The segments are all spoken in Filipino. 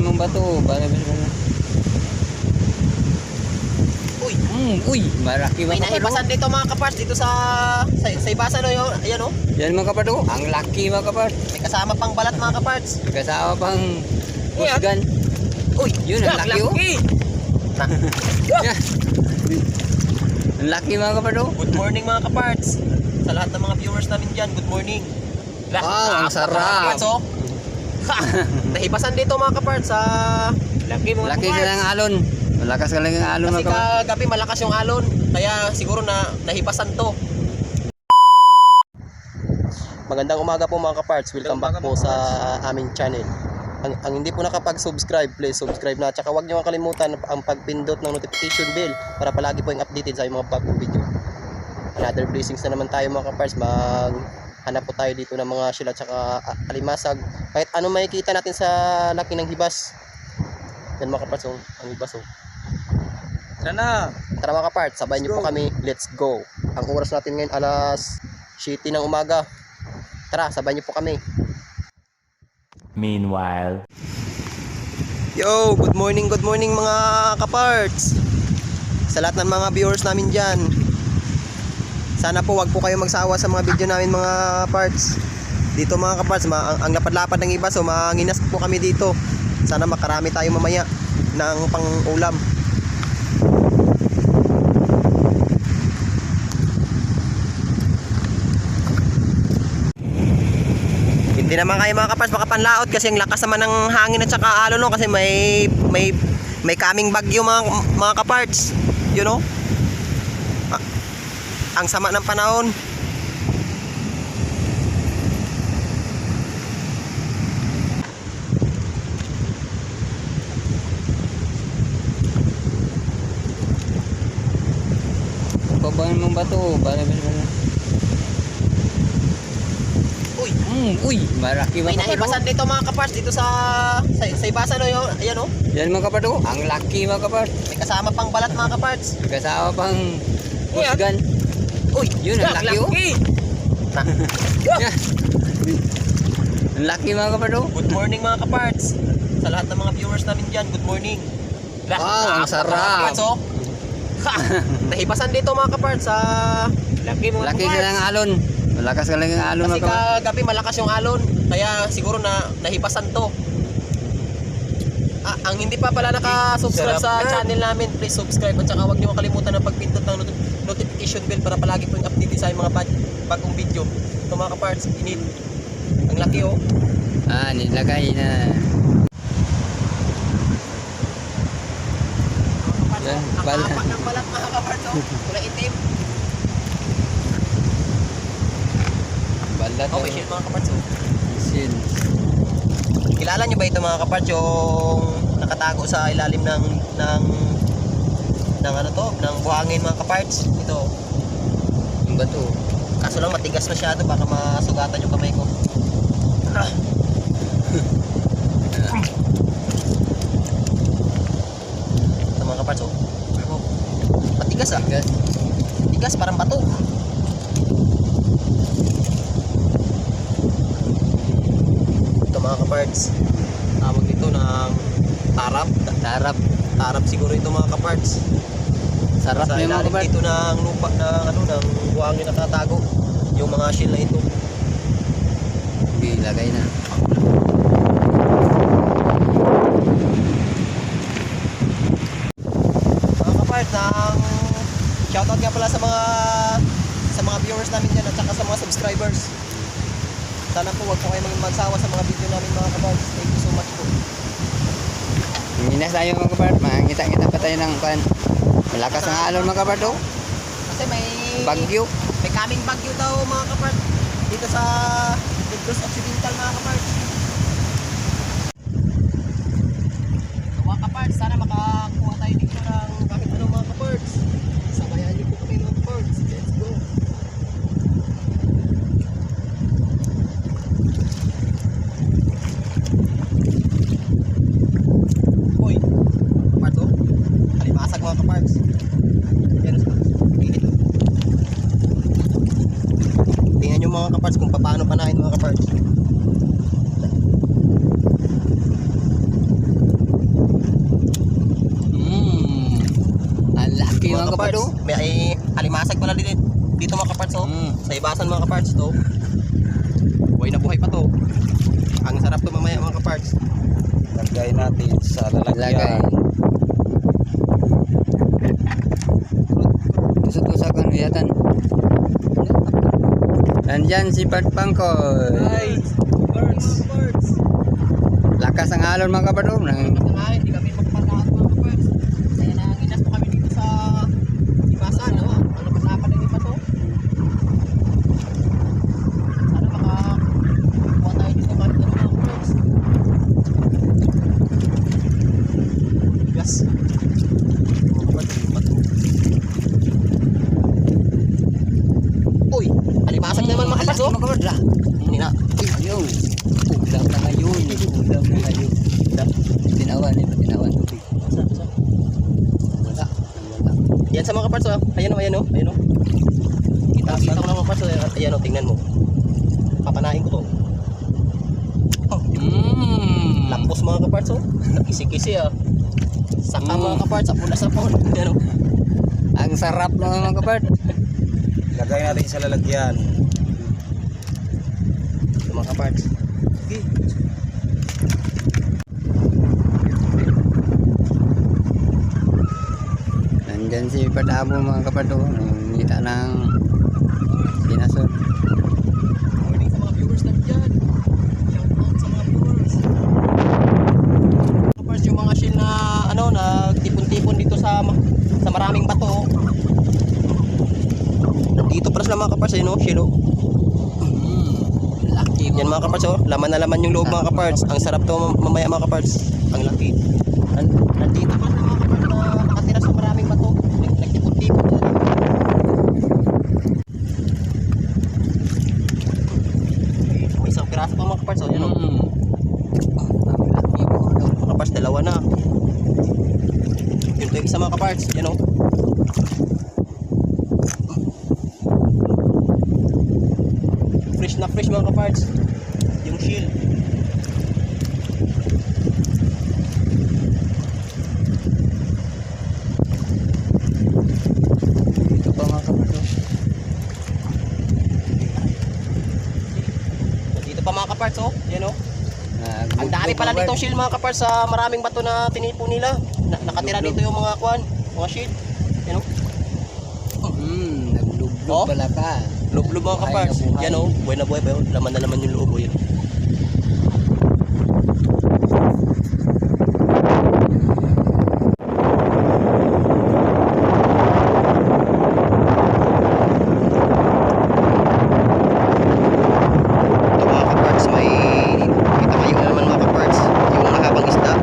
mong bato. Uy, Uy, maraki may mga kapardo. nahibasan dito mga kaparts dito sa ibasa no yun. Ayan oh. Yan mga kapardo. Ang laki mga kapardo. May kasama pang balat mga kaparts. Kasama pang busgan. Uy, Yun, ang laki oh. Yan. Ang laki mga kapardo. Good morning mga kaparts. Sa lahat ng mga viewers namin dyan, good morning. Wow, ang sarap. Kaparts, oh. Nahibasan dito mga kaparts sa laki mga Laki kaparts. ka ng alon. Malakas ka lang ang alon Kasi mga kapardo. kagabi malakas yung alon. Kaya siguro na nahibasan to. Magandang umaga po mga kaparts. Welcome back po sa aming channel. Ang hindi po nakapag-subscribe, please subscribe na. Tsaka huwag niyo kalimutan ang pagpindot ng notification bell para palagi po yung updated sa mga bagong video. Another blessings na naman tayo mga kaparts. Maghanap po tayo dito ng mga sila tsaka alimasag. Kahit ano makikita natin sa laki ng hibas. Yan mga kaparts, oh, ang hibas oh. Tara mga kaparts, sabay niyo po kami. Let's go. Ang oras natin ngayon alas 7 ng umaga. Tara, sabay niyo po kami. Meanwhile, Yo, good morning mga kaparts. Sa lahat ng mga viewers namin dyan, sana po wag po kayo magsawa sa mga video namin mga parts. Dito mga kaparts, ang lapad-lapad ng iba, so manginas po kami dito. Sana makarami tayo mamaya ng pang-ulam. Hindi naman kayo mga kaparts makapanlaot kasi ang lakas naman ng hangin at saka alon no, kasi may kaming bagyo mga kaparts. You know? Ang sama ng panahon. Babahan mong bato. Uy, maraki May mga kapardo. nahibasan dito mga kaparts dito sa ibasa no yun. Ayan oh. Yan mga kapardo. Ang laki mga kapardo. May kasama pang balat mga kaparts. Kasama pang busgan. Uy, Yun, ang laki oh. Yan. Ang laki mga kapardo. Good morning mga kaparts. Sa lahat ng mga viewers namin dyan, good morning. Wow, ang sarap. Kaparts, oh. Nahibasan dito mga kaparts sa laki mga Laki ka ng alon. Malakas ka lang ang alon Kasi mga kapardo. kagabi malakas yung alon. Kaya siguro na nahibasan to. Ang hindi pa pala naka-subscribe sa channel namin, please subscribe. At saka huwag niyo makalimutan ang pagpindot ng notification bell para palagi po yung update sa mga bagong video. Ito mga kaparts, init. Ang laki oh. Nilagay na. Yan, Ang balat. apat ng balat mga kaparts oh. Kulay itim. Balat. Okay, shit mga kaparts oh. Sin. Kilala nyo ba ito mga kaparts yung nakatago sa ilalim ng ano to, ng buhangin mga kaparts? Ito. Ang bato. Kaso lang matigas masyado, baka masugatan yung kamay ko. Ito mga kaparts oh. Matigas ah. Tigas parang bato. Ito mga kaparts, tawag dito ng tarap. Tarap siguro ito mga kaparts. Sarap Sa na yung mga ilalim kapardo. dito ng lupa ng buhangin nakatago yung mga shell na ito. Ilagay na. Mga kaparts, shoutout nga pala sa mga viewers namin dyan at saka sa mga subscribers. Sana po wag po kayo magsawa sa mga video namin mga kaparts. Thank you so much po. Minas tayo mga kapardo. Makikita pa tayo ng pan. Malakas ang alon mga kapardo. Kasi may Bagyo. may kaming bagyo daw mga kaparts dito sa Negros Occidental mga kaparts. So, mga kaparts, sana makakuha tayo dito ng kahit ano mga kaparts. Sabayan niyo po kami mga kaparts. Let's go. Uy, kaparts oh. Halimasag mga kaparts. Pero sa pilit. Tingnan nyo mga kaparts kung paano panahin mga kaparts. mga kaparts. May alimasag pala dito mga kaparts oh. Sa ibasan mga kaparts to. Buhay na buhay pa to. Ang sarap to mamaya mga kaparts. Lagay natin sa lalagyan. Tusok-tusakan yatan. Nandyan si Bart Pangkoy. Ay, birds. Lakas ang alon mga kaparts. Hindi kami magpataas mga kaparts. Kaya nanginas po kami dito sa ibasan. Oh. Ano pa napaligid pa to? Sana makakuha tayo dito kahit ano mga kaparts. Yes. Uy, alimasag naman mga kaparts oh. Hindi na. Ayun. Ulam na ngayon. Ulam na ngayon. Tinawan eh. Tinawan tubig. Wala. Yan sa mga kaparts oh. Ayan oh. Kita ko na mga kaparts oh. Ayan oh, tingnan mo. Papanahin ko to. Lampos mga kaparts oh. Nakisi-kisi ah. Saka mga kaparts, sapon. Ayan oh. Ang sarap mga kaparts. Lagay natin sa lalagyan. Ito mga kaparts. Okay. Nandyan si Padabo mga kaparts. Ngita ng pinasod. Morning sa mga viewers natin dyan. Shout out sa mga viewers. Kaparts, yung mga shell na ano, nagtipon-tipon dito sa maraming bato. Dito para sa mga kaparts, no? Shell oh. Laki Yan mga kaparts oh, laman na laman yung loob mga kaparts. Ang sarap to mamaya mga kaparts. Ang laki. Nandito pa sa mga kaparts na nakatira sa maraming bato. Nagtipon-tipon na. May isang piraso pa mga kaparts oh, yan oh. Mga kaparts, dalawa na. Yun to yung isa mga kaparts, yan oh. Fresh na fresh mga kaparts. Yung shield. Ito pa mga kaparts. Dito pa mga kaparts oh. Yan oh. Ang dami pala ditong shield mga kaparts sa maraming bato na tinipo nila. Nakatira dito yung mga kwan, mga shield. Yan oh. Naglublob pala ka. Loob-loob mga kaparts. Yan oh, buhay na buhay pa yun. Laman na laman yung loob oh, yan. Ito mga kaparts, may kitamayo na naman mga kaparts. Yung mahabang isda.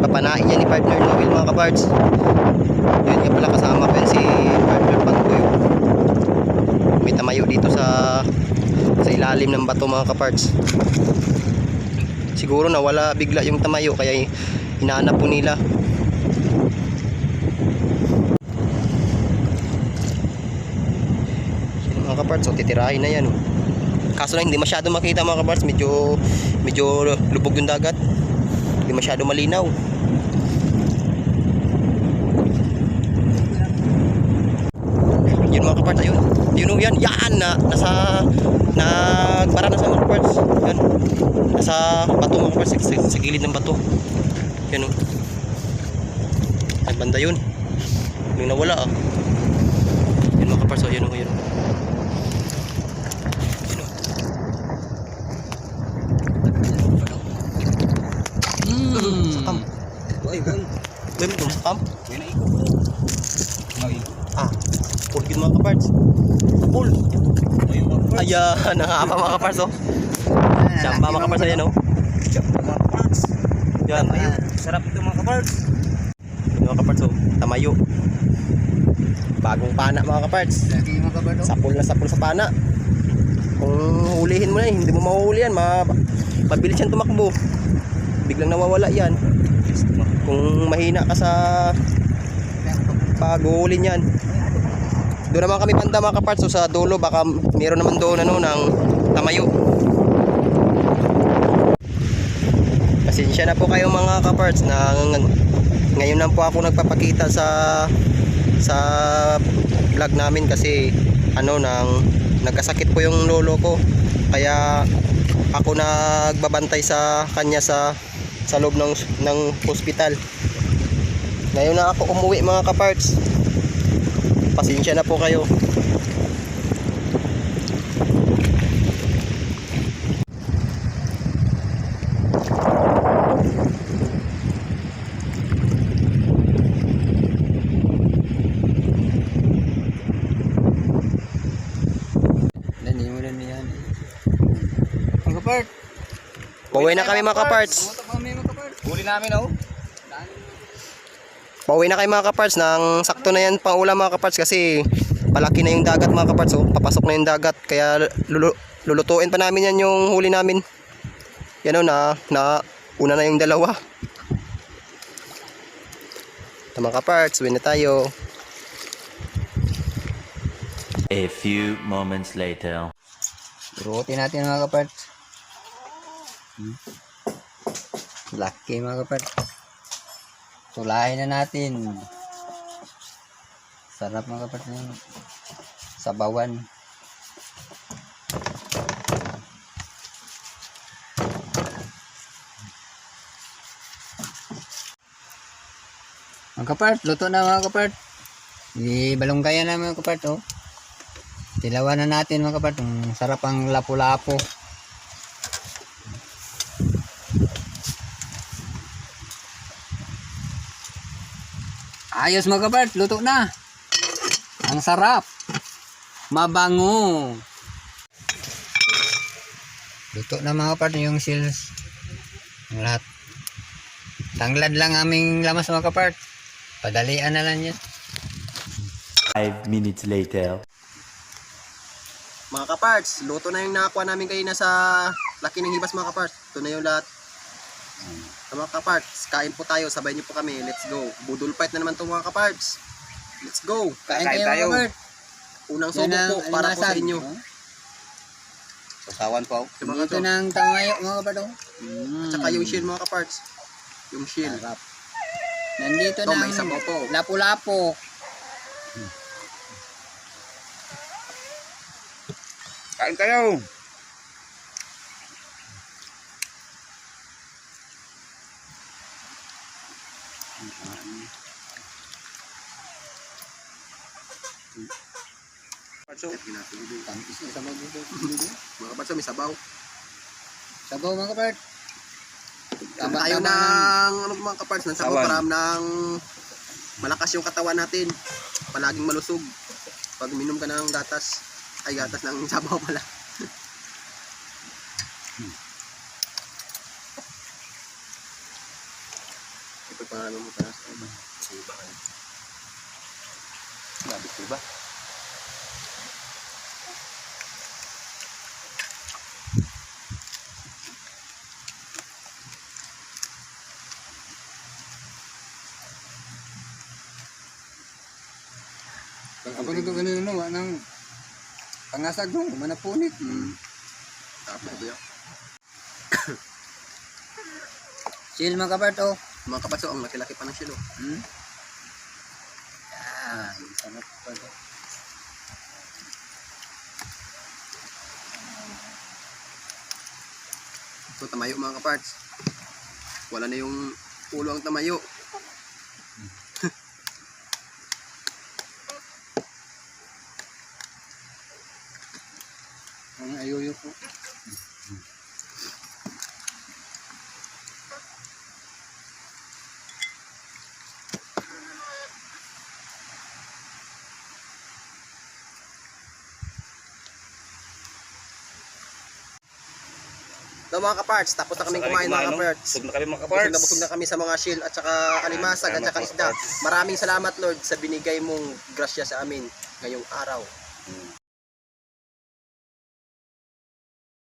Papanain yan ni partner Noel mga kaparts. Yun nga pala, kasama ko yan si partner Pangkoy. May tamayo dito sa ilalim ng bato mga kaparts. Siguro nawala bigla yung tamayo kaya hinahanap po nila. Mga kaparts, so titirahin na yan oh. Kaso lang hindi masyado makita mga kaparts, medyo lubog yung dagat. Hindi masyado malinaw. Yun mga kaparts, ayun. Yan nagbara na sa mga kaparts. Yan. Nasa bato mga kaparts, sa gilid ng bato. Yan o. Ay banda yun. Yung nawala ah. Yan mga kaparts, yan o. Yan o. Sakam. May mo sakam? Full yun mga kaparts. Full. Ayan, nakakapa mga kaparts oh. Siyamba mga kaparts, ayan oh. Yan. Sarap ito mga kaparts. Yan mga kaparts oh, tamayo. Bagong pana mga kaparts. Laki mga kaparts. Sapul na sapul sa pana. Kung hulihin mo na hindi mo mahuhuli yan, mabilis yan tumakbo. Biglang nawawala yan. Kung mahina ka sa pag-uhulin yan. Doon naman kami banda mga kaparts, so sa dulo baka meron naman doon ano ng tamayo. Pasensya na po kayo mga kaparts na ngayon lang po ako nagpapakita sa sa vlog namin kasi nagkasakit po yung lolo ko. Kaya ako nagbabantay sa kanya sa loob ng hospital. Ngayon na ako umuwi mga kaparts. Pasensya na po kayo. Nanimulan niyan. Mga kapart. Pauwi na kami mga kaparts. Pumunta pa kami mga kapart. Huli namin oh. Pauwi na kayo mga kaparts. Nang sakto na yan pang ulam mga kaparts kasi palaki na yung dagat mga kaparts. Oh. Papasok na yung dagat. Kaya lulutuin pa namin yan yung huli namin. Yan o una na yung dalawa. Ito mga kaparts. Uwi na tayo. A few moments later. Burutin natin mga kapart. Laki mga kapart. Tulahin na natin. Sarap mga kapart yung sabawan. Mga kapart, luto na mga kapart. Ibalungkayan na mga kapart oh. Tilawan na natin mga kapart. Sarap ang lapu-lapo. Ayos mga kapart, luto na. Ang sarap. Mabango. Luto na mga kapart yung shells. Ang lahat. Tanglad lang aming lamas mga kapart. Padalian na lang yan. 5 minutes later. Mga kaparts, luto na yung nakakuha namin kayo na sa laki ng hibas mga kaparts. Ito na yung lahat. So, mga kaparts, kain po tayo. Sabay niyo po kami. Let's go. Budol fight na naman itong mga kaparts. Let's go. Kain Kain tayo tayo. mga kapart. Unang subo po para po sa inyo. Sasawan pa oh. Diba nga Dito to? ng tamayo mga kapart. At saka yung shield mga kaparts. Yung shield. Nandito Ito, ng may sabaw po. lapu-lapo. Kain tayo. Kaparts, oh. Tampis na sabaw dito. Mga kaparts, oh, may sabaw. Sabaw mga kapart. Tama tayo ng mga kaparts ng sabaw Sawan. para ng malakas yung katawan natin. Palaging malusog. Pag minom ka ng gatas, ay gatas ng sabaw pala. Ito pa ano mo taas. Labis diba? Ako nito ganun ng pangasag mo, manapunit. Tapos ito yun. Chill mga kapart oh. Mga kaparts, oh, ang laki-laki pa ng silo. Ah, sarap pa to. So tamayo mga kaparts. Wala na yung ulo ang tamayo. Ang ayuyo ko. So mga kaparts, tapos na kaming kumain mga kaparts. Busog na kami mga Busog kaparts. na busog na kami sa mga shield at saka alimasag at saka isda. Maraming salamat Lord sa binigay mong grasya sa amin ngayong araw.